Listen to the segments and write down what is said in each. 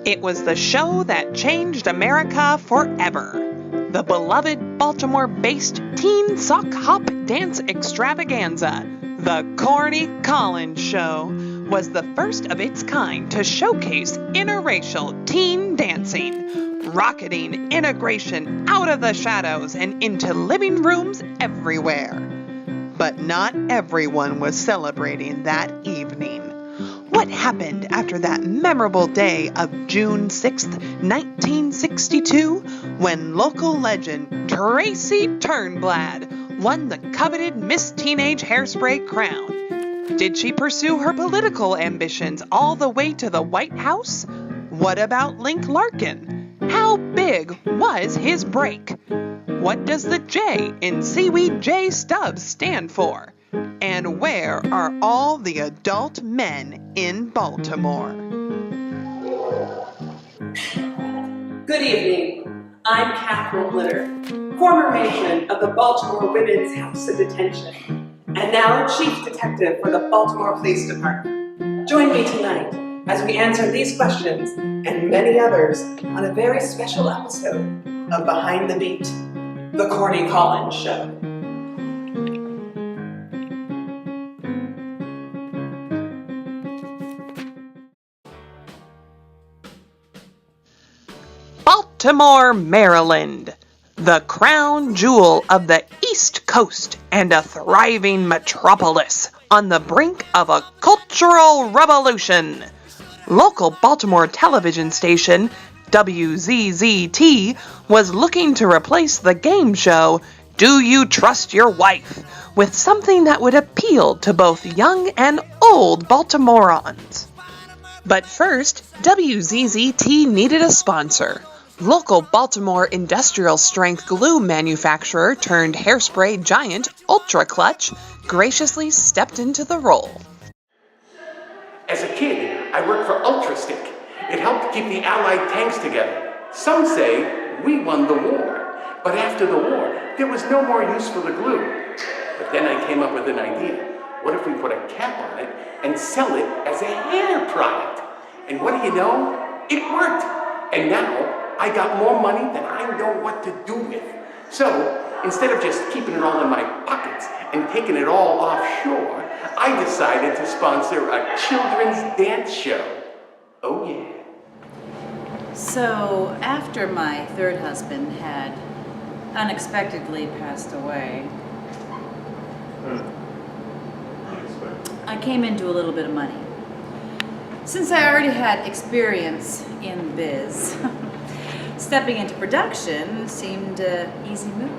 It was the show that changed America forever. The beloved Baltimore-based teen sock hop dance extravaganza, the Corny Show, was the first of its kind to showcase interracial teen dancing, rocketing integration out of the shadows and into living rooms everywhere. But not everyone was celebrating that evening. What happened after that memorable day of June 6th, 1962, when local legend Tracy Turnblad won the coveted Miss Teenage Hairspray crown? Did she pursue her political ambitions all the way to the White House? What about Link Larkin? How big was his break? What does the J in Seaweed J Stubbs stand for? And where are all the adult men in Baltimore? Good evening. I'm Catherine Litter, former matron of the Baltimore Women's House of Detention, and now Chief Detective for the Baltimore Police Department. Join me tonight as we answer these questions and many others on a very special episode of Behind the Beat, The Corny Collins Show. Baltimore, Maryland, the crown jewel of the East Coast and a thriving metropolis on the brink of a cultural revolution. Local Baltimore television station WZZT was looking to replace the game show Do You Trust Your Wife with something that would appeal to both young and old Baltimoreans. But first, WZZT needed a sponsor. Local Baltimore industrial strength glue manufacturer turned hairspray giant Ultra Clutch graciously stepped into the role. As a kid, I worked for Ultra Stick. It helped keep the Allied tanks together. Some say we won the war. But after the war, there was no more use for the glue. But then I came up with an idea. What if we put a cap on it and sell it as a hair product? And what do you know? It worked. And now I got more money than I know what to do with. So instead of just keeping it all in my pockets and taking it all offshore, I decided to sponsor a children's dance show. Oh yeah. So after my third husband had unexpectedly passed away, I came into a little bit of money. Since I already had experience in the biz, stepping into production seemed an easy move.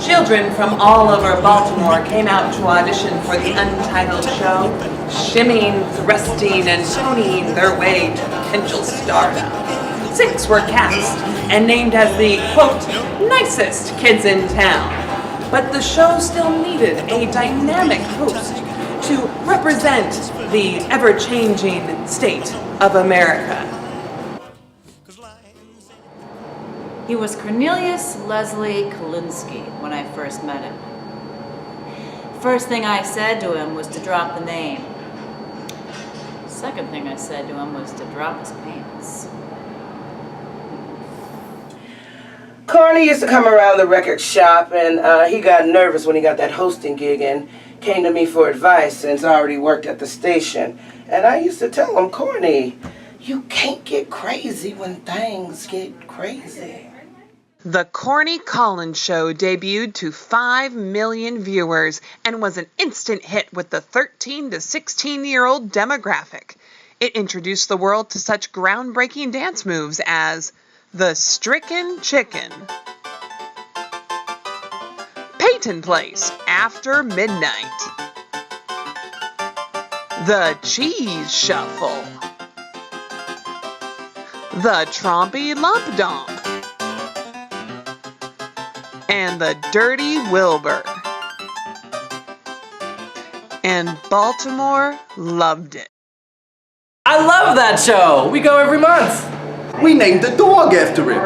Children from all over Baltimore came out to audition for the untitled show, shimmying, thrusting, and ponying their way to potential stardom. 6 were cast and named as the, quote, nicest kids in town. But the show still needed a dynamic host to represent the ever-changing state of America. He was Cornelius Leslie Kalinsky when I first met him. First thing I said to him was to drop the name. Second thing I said to him was to drop his pants. Corny used to come around the record shop, and he got nervous when he got that hosting gig and came to me for advice since I already worked at the station. And I used to tell him, Corny, you can't get crazy when things get crazy. The Corny Collins Show debuted to 5 million viewers and was an instant hit with the 13 to 16-year-old demographic. It introduced the world to such groundbreaking dance moves as the Stricken Chicken, Peyton Place After Midnight, the Cheese Shuffle, the Trompy Lump Dump, and the Dirty Wilbur. And Baltimore loved it. I love that show. We go every month. We named the dog after it.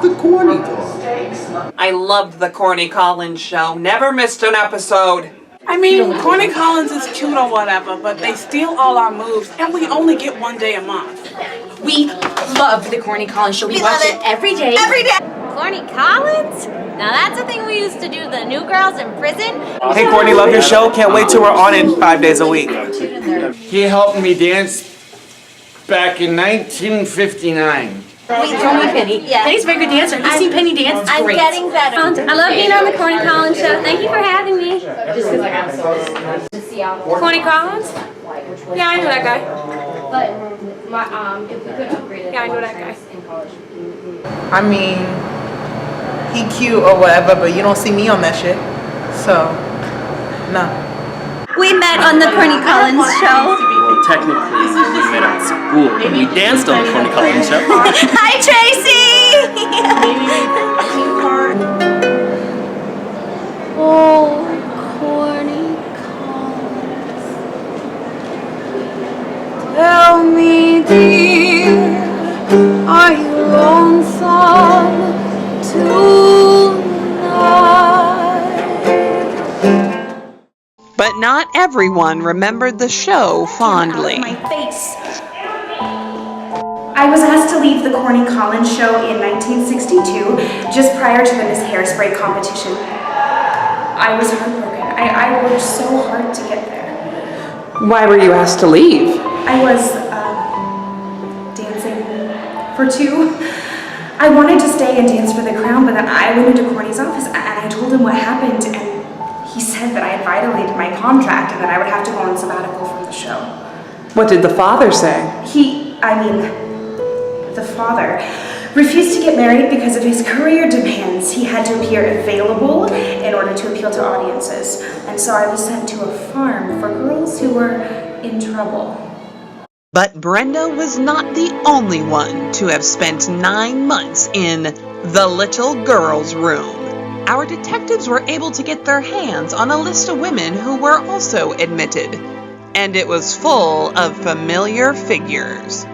The Corny dog. I loved the Corny Collins Show. Never missed an episode. I mean, Corny Collins is cute or whatever, but they steal all our moves, and we only get 1 day a month. We love the Corny Collins show. We watch it every day. Every day. Corny Collins? Now that's a thing we used to do to the new girls in prison. Hey, Corny, love your show. Can't wait till we're on it 5 days a week. He helped me dance back in 1959. Wait, throw me Penny. Yeah. Penny's a very good dancer. Have you seen Penny dance? It's I'm great. getting better. I love being on the Corny Collins show. Thank you for having me. Corny Collins? Yeah, I know that guy. Yeah, I know that guy. I mean, he cute or whatever, but you don't see me on that shit. So, no. We met on the Corny Collins show. Well, technically, we met at school. We danced on the Corny Collins show. Hi, Tracy! Oh, Corny Collins. Tell me, dear, are you lonesome tonight? But not everyone remembered the show fondly. My face. I was asked to leave the Corny Collins show in 1962, just prior to the Miss Hairspray competition. I was heartbroken. I worked so hard to get there. Why were you asked to leave? I was dancing for two. I wanted to stay and dance for the crown, but then I went into Corny's office and I told him what happened, and he said that I had violated my contract and that I would have to go on sabbatical from the show. What did the father say? The father refused to get married because of his career demands. He had to appear available in order to appeal to audiences. And so I was sent to a farm for girls who were in trouble. But Brenda was not the only one to have spent 9 months in the little girl's room. Our detectives were able to get their hands on a list of women who were also admitted, and it was full of familiar figures.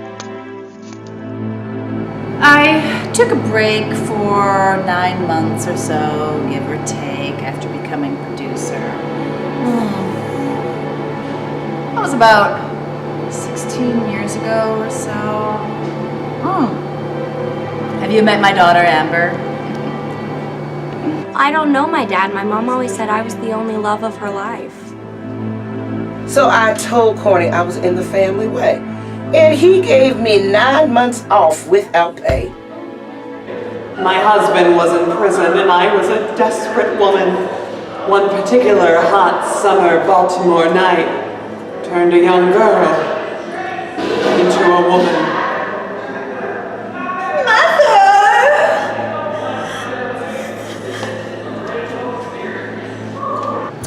I took a break for 9 months or so, give or take, after becoming producer. That was about 16 years ago or so. Have you met my daughter, Amber? I don't know my dad. My mom always said I was the only love of her life. So I told Corny I was in the family way. And he gave me 9 months off without pay. My husband was in prison and I was a desperate woman. One particular hot summer Baltimore night turned a young girl into a woman.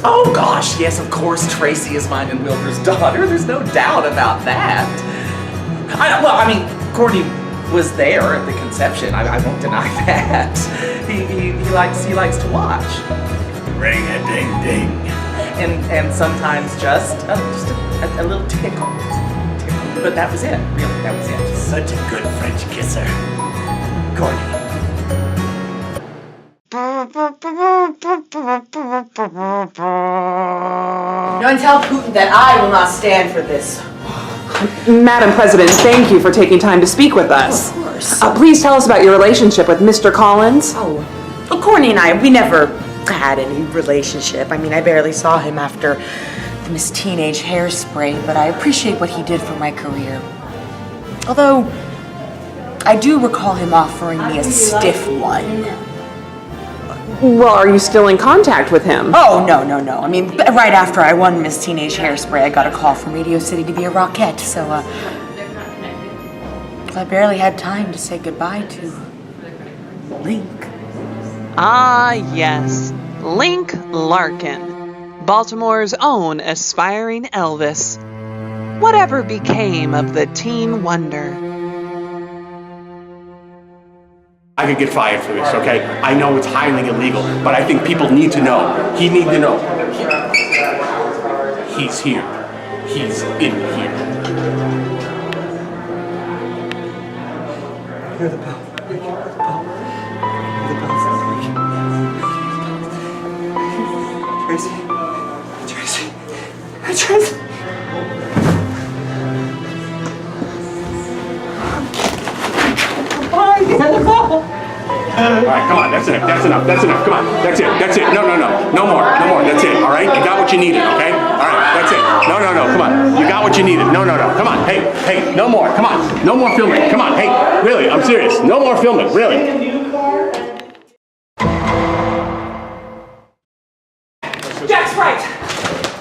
Oh gosh, yes, of course, Tracy is mine and Wilbur's daughter. There's no doubt about that. Corny was there at the conception. I won't deny that. He likes to watch. Ring-a-ding-ding. And sometimes just a little tickle. But that was it. Really, that was it. Such a good French kisser. Corny. No, and tell Putin that I will not stand for this. Madam President, thank you for taking time to speak with us. Of course. Please tell us about your relationship with Mr. Collins. Well, Corny and I, we never had any relationship. I mean, I barely saw him after the Miss Teenage Hairspray, but I appreciate what he did for my career. Although, I do recall him offering me a stiff one. Well, are you still in contact with him? Oh, no. I mean, right after I won Miss Teenage Hairspray, I got a call from Radio City to be a Rockette, so, I barely had time to say goodbye to Link. Ah, yes, Link Larkin, Baltimore's own aspiring Elvis. Whatever became of the teen wonder? I could get fired for this, okay? I know it's highly illegal, but I think people need to know. He needs to know. He's here. He's in here. Hear the bell. Hear the bell. Hear the bell. Tracy. Beatrice. Bye, Annabelle. All right, come on, that's enough, come on, that's it, no more, that's it, all right? You got what you needed, okay? All right, that's it, no, come on, you got what you needed, no, come on, hey, no more, come on, no more filming, come on, hey, really, I'm serious, no more filming, really. Jack's right.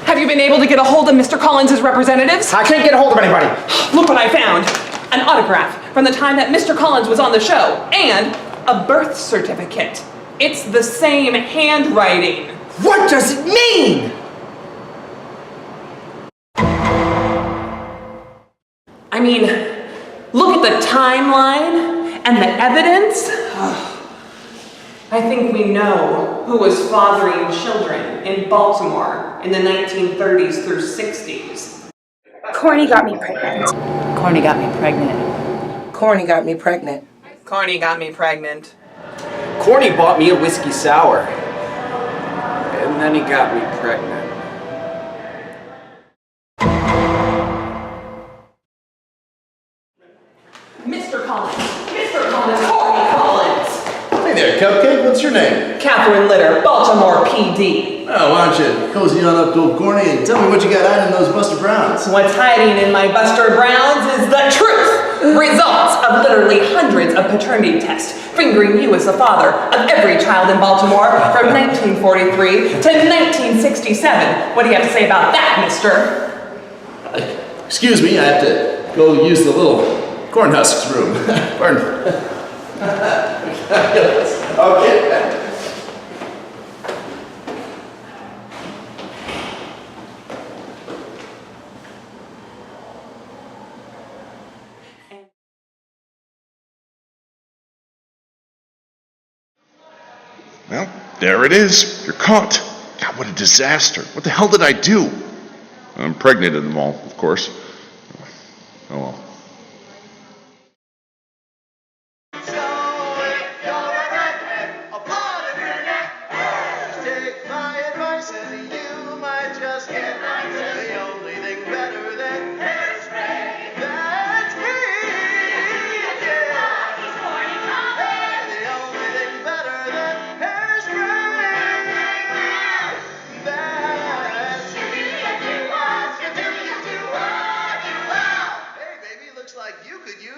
Have you been able to get a hold of Mr. Collins' representatives? I can't get a hold of anybody. Look what I found. An autograph from the time that Mr. Collins was on the show, and a birth certificate. It's the same handwriting. What does it mean? I mean, look at the timeline and the evidence. I think we know who was fathering children in Baltimore in the 1930s through 60s. Corny got me pregnant. Corny got me pregnant. Corny got me pregnant. Corny got me pregnant. Corny bought me a whiskey sour. And then he got me pregnant. Mr. Collins, Corny Collins. Hey there, Cupcake. What's your name? Catherine Litter, Baltimore PD. Oh, why don't you cozy on up to old Corny and tell me what you got hiding in those Buster Browns? What's hiding in my Buster Browns is the truth. Results of literally hundreds of paternity tests, fingering you as the father of every child in Baltimore from 1943 to 1967. What do you have to say about that, mister? Excuse me, I have to go use the little Cornhusks room. Pardon. Okay. Well, there it is. You're caught. God, what a disaster. What the hell did I do? I impregnated them all, of course. Oh well.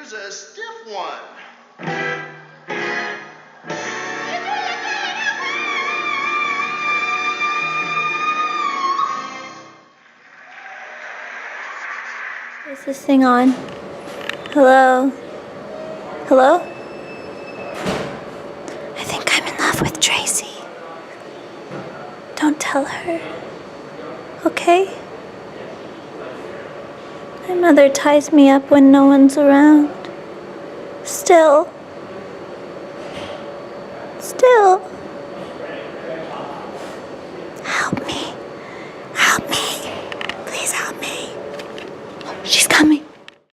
A stiff one. Is this thing on? Hello? Hello? I think I'm in love with Tracy. Don't tell her. Okay? My mother ties me up when no one's around. Still.